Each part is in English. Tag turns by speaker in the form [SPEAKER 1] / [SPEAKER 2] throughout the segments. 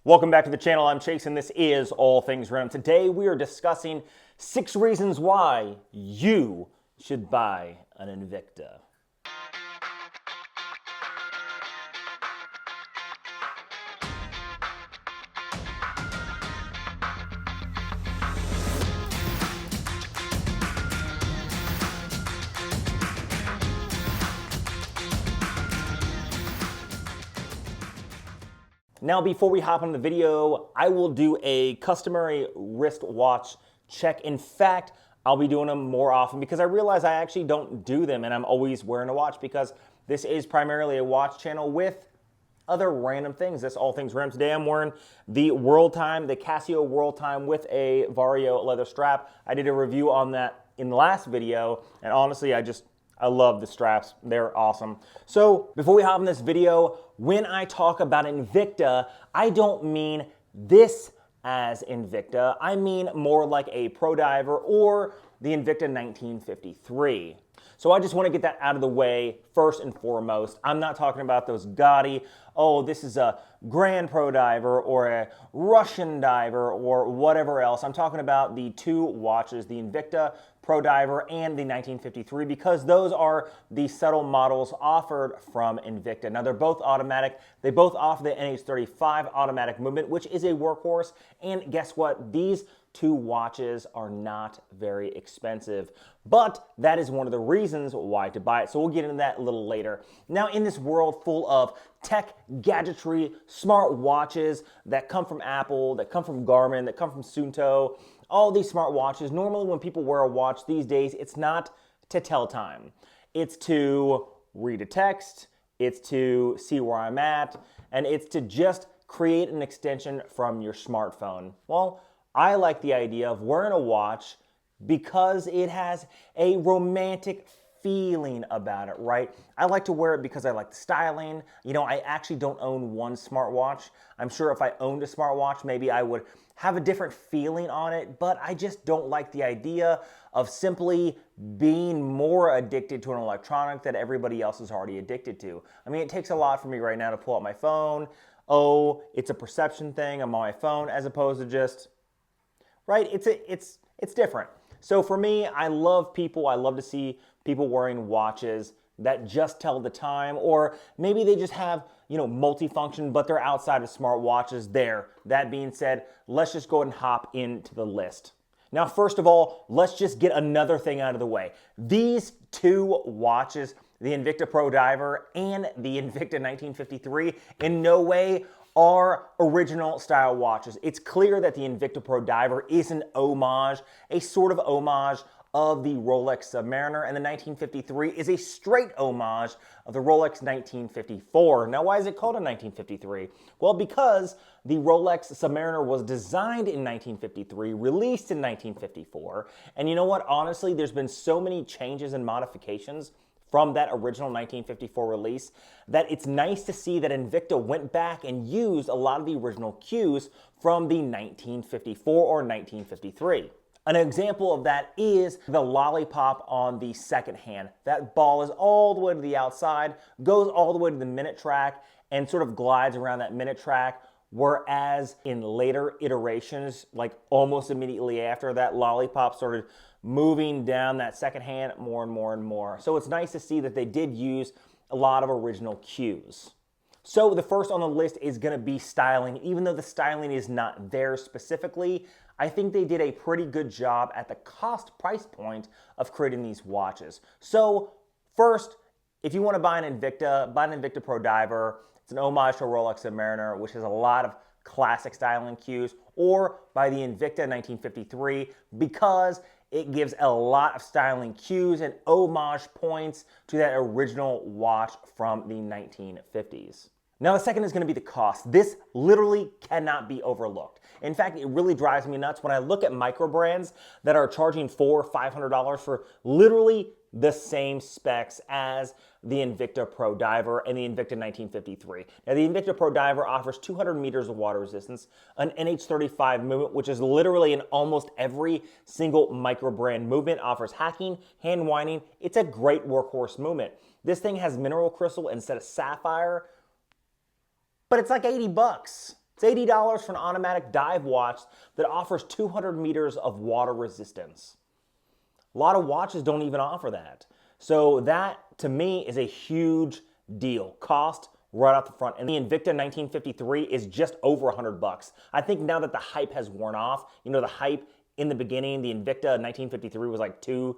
[SPEAKER 1] Welcome back to the channel. I'm Chase and this is All Things Random. Today we are discussing 6 reasons why you should buy an Invicta. Now, before we hop into the video, I will do a customary wristwatch check. In fact, I'll be doing them more often because I realize I actually don't do them and I'm always wearing a watch because this is primarily a watch channel with other random things. That's All Things Random. Today I'm wearing the World Time, the Casio World Time with a Vario leather strap. I did a review on that in the last video, and honestly, I love the straps. They're awesome. So before we hop in this video, when I talk about Invicta, I don't mean this as Invicta. I mean more like a Pro Diver or the Invicta 1953. So I just want to get that out of the way first and foremost. I'm not talking about those gaudy, oh, this is a Grand Pro Diver or a Russian Diver or whatever else. I'm talking about the two watches, the Invicta Pro Diver and the 1953, because those are the subtle models offered from Invicta. Now, they're both automatic. They both offer the NH35 automatic movement, which is a workhorse. And guess what? These two watches are not very expensive, but that is one of the reasons why to buy it. So we'll get into that a little later. Now, in this world full of tech, gadgetry, smart watches that come from Apple, that come from Garmin, that come from Suunto, all these smart watches, normally when people wear a watch these days, it's not to tell time. It's to read a text, it's to see where I'm at, and it's to just create an extension from your smartphone. Well, I like the idea of wearing a watch because it has a romantic feeling about it, right? I like to wear it because I like the styling. You know, I actually don't own one smartwatch. I'm sure if I owned a smartwatch, maybe I would have a different feeling on it, but I just don't like the idea of simply being more addicted to an electronic that everybody else is already addicted to. I mean, it takes a lot for me right now to pull out my phone. Oh, it's a perception thing. I'm on my phone as opposed to just, right? It's different. So for me, I love to see people wearing watches that just tell the time, or maybe they just have, multifunction, but they're outside of smart watches there. That being said, let's just go ahead and hop into the list. Now, first of all, let's just get another thing out of the way. These two watches, the Invicta Pro Diver and the Invicta 1953, in no way are original style watches. It's clear that the Invicta Pro Diver is an homage, a sort of homage of the Rolex Submariner, and the 1953 is a straight homage of the Rolex 1954. Now, why is it called a 1953? Well, because the Rolex Submariner was designed in 1953, released in 1954, and you know what? Honestly, there's been so many changes and modifications from that original 1954 release that it's nice to see that Invicta went back and used a lot of the original cues from the 1954 or 1953. An example of that is the lollipop on the second hand. That ball is all the way to the outside, goes all the way to the minute track, and sort of glides around that minute track, whereas in later iterations, like almost immediately after, that lollipop started moving down that second hand more and more and more. So it's nice to see that they did use a lot of original cues. So the first on the list is going to be styling. Even though the styling is not there specifically, I think they did a pretty good job at the cost price point of creating these watches. So first, if you want to buy an Invicta Pro Diver. It's an homage to a Rolex Submariner, which has a lot of classic styling cues, or buy the Invicta 1953 because it gives a lot of styling cues and homage points to that original watch from the 1950s. Now, the second is going to be the cost. This literally cannot be overlooked. In fact, it really drives me nuts when I look at micro brands that are charging $400 or $500 for literally the same specs as the Invicta Pro Diver and the Invicta 1953. Now, the Invicta Pro Diver offers 200 meters of water resistance, an NH35 movement, which is literally in almost every single micro brand movement, offers hacking, hand winding. It's a great workhorse movement. This thing has mineral crystal instead of sapphire, but it's like $80. It's $80 for an automatic dive watch that offers 200 meters of water resistance. A lot of watches don't even offer that. So that, to me, is a huge deal. Cost right off the front. And the Invicta 1953 is just over $100. I think now that the hype has worn off, you know, the hype in the beginning, the Invicta 1953 was like $250,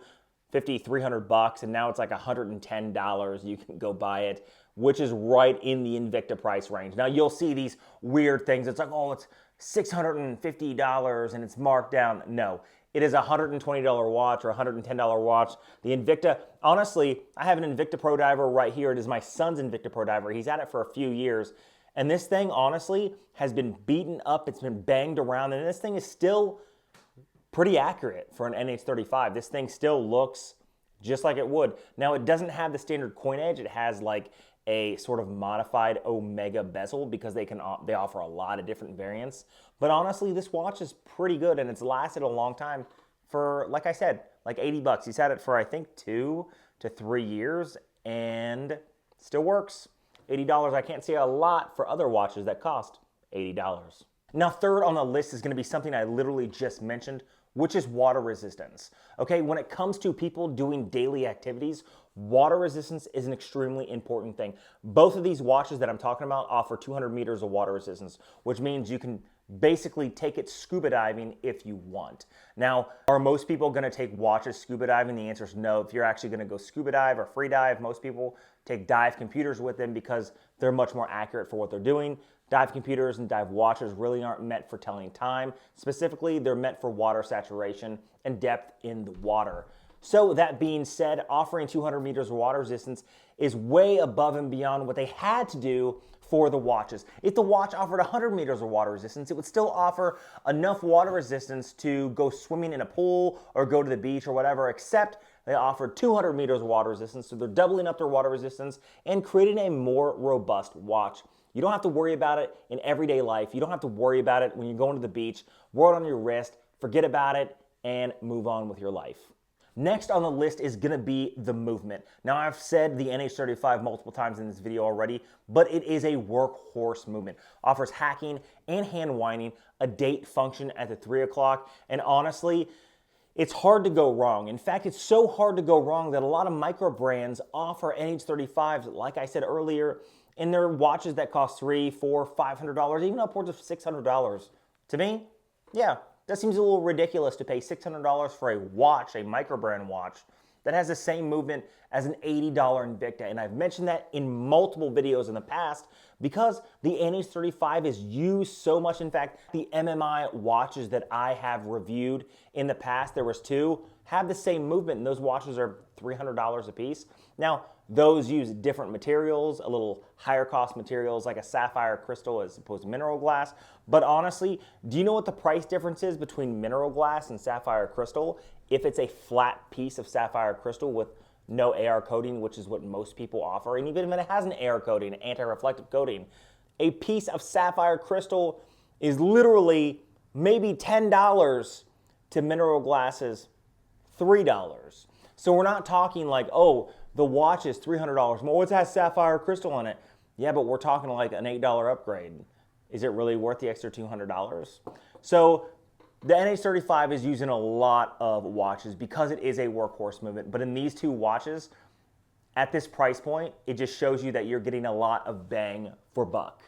[SPEAKER 1] $300, and now it's like $110. You can go buy it, which is right in the Invicta price range. Now you'll see these weird things. It's like, oh, it's $650 and it's marked down. No, it is a $120 watch or $110 watch. The Invicta, honestly, I have an Invicta Pro Diver right here. It is my son's Invicta Pro Diver. He's had it for a few years. And this thing, honestly, has been beaten up. It's been banged around. And this thing is still pretty accurate for an NH35. This thing still looks just like it would. Now, it doesn't have the standard coin edge. It has like a sort of modified Omega bezel because they offer a lot of different variants. But honestly, this watch is pretty good and it's lasted a long time for, like I said, like $80. He's had it for, I think, 2 to 3 years and still works. $80, I can't say a lot for other watches that cost $80. Now, third on the list is going to be something I literally just mentioned, which is water resistance. Okay, when it comes to people doing daily activities, water resistance is an extremely important thing. Both of these watches that I'm talking about offer 200 meters of water resistance, which means you can basically take it scuba diving if you want. Now, are most people going to take watches scuba diving? The answer is no. If you're actually going to go scuba dive or free dive, most people take dive computers with them because they're much more accurate for what they're doing. Dive computers and dive watches really aren't meant for telling time. Specifically, they're meant for water saturation and depth in the water. So that being said, offering 200 meters of water resistance is way above and beyond what they had to do for the watches. If the watch offered 100 meters of water resistance, it would still offer enough water resistance to go swimming in a pool or go to the beach or whatever, except they offered 200 meters of water resistance, so they're doubling up their water resistance and creating a more robust watch. You don't have to worry about it in everyday life. You don't have to worry about it when you're going to the beach. Wear it on your wrist, forget about it, and move on with your life. Next on the list is going to be the movement. Now, I've said the NH35 multiple times in this video already, but it is a workhorse movement. Offers hacking and hand winding, a date function at the 3 o'clock, and honestly, it's hard to go wrong. In fact, it's so hard to go wrong that a lot of micro brands offer NH35s, like I said earlier, in their watches that cost $300, $400, $500, even upwards of $600. To me, yeah, that seems a little ridiculous to pay $600 for a watch, a micro brand watch, that has the same movement as an $80 Invicta. And I've mentioned that in multiple videos in the past because the NH35 is used so much. In fact, the MMI watches that I have reviewed in the past, there was 2, have the same movement, and those watches are $300 a piece. Now, those use different materials, a little higher cost materials like a sapphire crystal as opposed to mineral glass. But honestly, do you know what the price difference is between mineral glass and sapphire crystal? If it's a flat piece of sapphire crystal with no AR coating, which is what most people offer, and even if it has an AR coating, an anti-reflective coating, a piece of sapphire crystal is literally maybe $10 to mineral glasses $3. So we're not talking like, oh, the watch is $300 more. It has sapphire crystal on it. Yeah, but we're talking like an $8 upgrade. Is it really worth the extra $200? So the NH35 is using a lot of watches because it is a workhorse movement. But in these 2 watches, at this price point, it just shows you that you're getting a lot of bang for buck.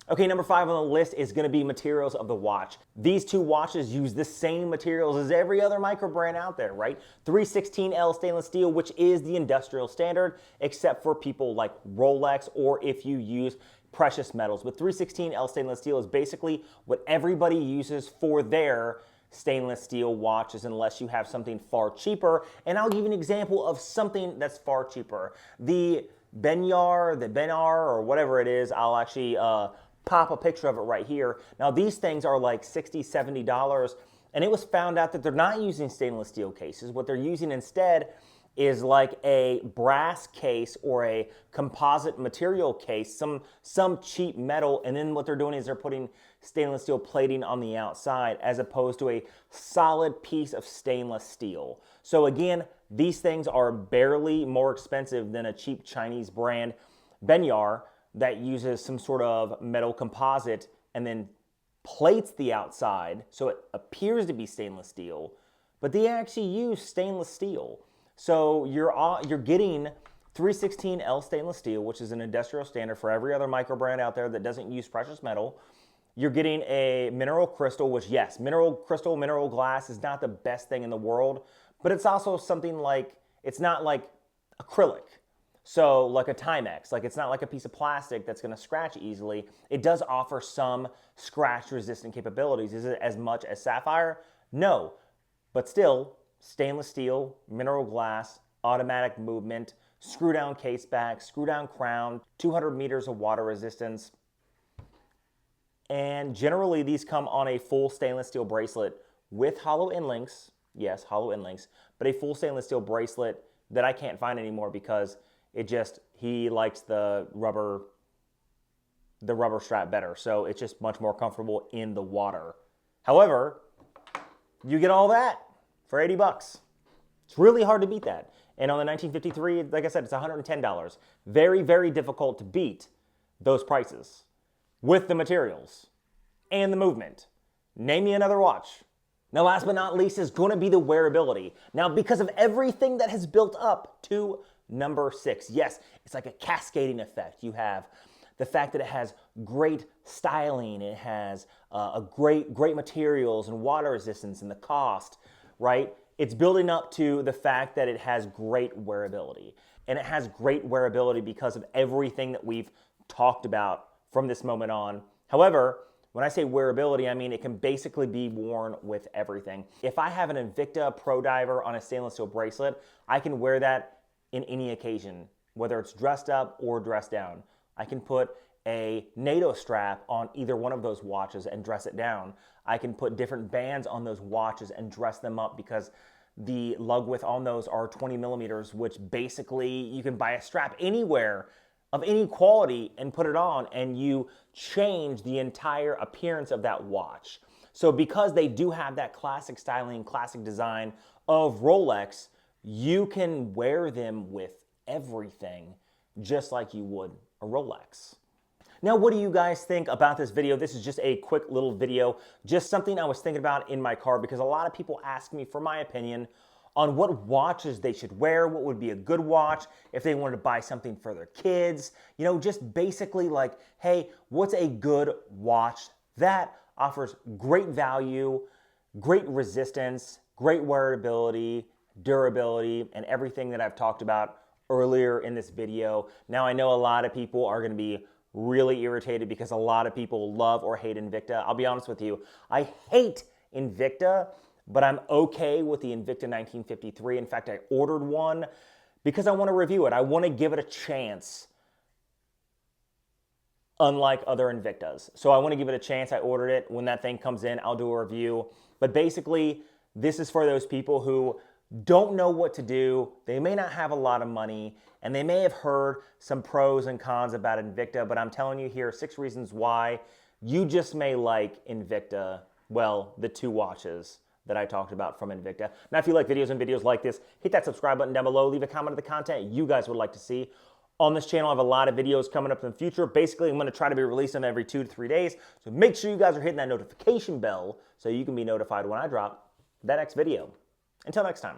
[SPEAKER 1] Okay, number 5 on the list is going to be materials of the watch. These 2 watches use the same materials as every other micro brand out there, right? 316L stainless steel, which is the industrial standard, except for people like Rolex or if you use precious metals. But 316L stainless steel is basically what everybody uses for their stainless steel watches unless you have something far cheaper. And I'll give you an example of something that's far cheaper. The Benyar, or whatever it is, I'll actually pop a picture of it right here. Now these things are like $60, $70, and it was found out that they're not using stainless steel cases. What they're using instead is like a brass case or a composite material case, some cheap metal, and then what they're doing is they're putting stainless steel plating on the outside as opposed to a solid piece of stainless steel. So again, these things are barely more expensive than a cheap Chinese brand, Benyar, that uses some sort of metal composite and then plates the outside so it appears to be stainless steel, but they actually use stainless steel. So you're getting 316L stainless steel, which is an industrial standard for every other micro brand out there that doesn't use precious metal. You're getting a mineral crystal, which yes, mineral crystal, mineral glass is not the best thing in the world, but it's also something like, it's not like acrylic. So like a Timex, like it's not like a piece of plastic that's gonna scratch easily. It does offer some scratch resistant capabilities. Is it as much as sapphire? No, but still stainless steel, mineral glass, automatic movement, screw down case back, screw down crown, 200 meters of water resistance. And generally these come on a full stainless steel bracelet with hollow end links. Yes, hollow end links, but a full stainless steel bracelet that I can't find anymore because he likes the rubber strap better. So it's just much more comfortable in the water. However, you get all that for 80 bucks. It's really hard to beat that. And on the 1953, like I said, it's $110. Very, very difficult to beat those prices with the materials and the movement. Name me another watch. Now, last but not least is going to be the wearability. Now, because of everything that has built up to number 6, yes, it's like a cascading effect. You have the fact that it has great styling, it has great materials and water resistance and the cost, right? It's building up to the fact that it has great wearability. And it has great wearability because of everything that we've talked about from this moment on. However, when I say wearability, I mean it can basically be worn with everything. If I have an Invicta Pro Diver on a stainless steel bracelet, I can wear that in any occasion, whether it's dressed up or dressed down. I can put a NATO strap on either one of those watches and dress it down. I can put different bands on those watches and dress them up because the lug width on those are 20 millimeters, which basically you can buy a strap anywhere of any quality and put it on and you change the entire appearance of that watch. So because they do have that classic styling, classic design of Rolex, you can wear them with everything just like you would a Rolex. Now, what do you guys think about this video? This is just a quick little video, just something I was thinking about in my car because a lot of people ask me for my opinion on what watches they should wear, what would be a good watch, if they wanted to buy something for their kids, you know, just basically like, hey, what's a good watch that offers great value, great resistance, great wearability, durability, and everything that I've talked about earlier in this video. Now, I know a lot of people are gonna be really irritated because a lot of people love or hate Invicta. I'll be honest with you, I hate Invicta, but I'm okay with the Invicta 1953. In fact, I ordered one because I want to review it. I want to give it a chance, unlike other Invictas. So I want to give it a chance. I ordered it. When that thing comes in, I'll do a review. But basically, this is for those people who don't know what to do. They may not have a lot of money, and they may have heard some pros and cons about Invicta, but I'm telling you here 6 reasons why you just may like Invicta, well, the 2 watches that I talked about from Invicta. Now, if you like videos like this, hit that subscribe button down below. Leave a comment on the content you guys would like to see. On this channel, I have a lot of videos coming up in the future. Basically, I'm going to try to be releasing them every 2 to 3 days. So make sure you guys are hitting that notification bell so you can be notified when I drop that next video. Until next time.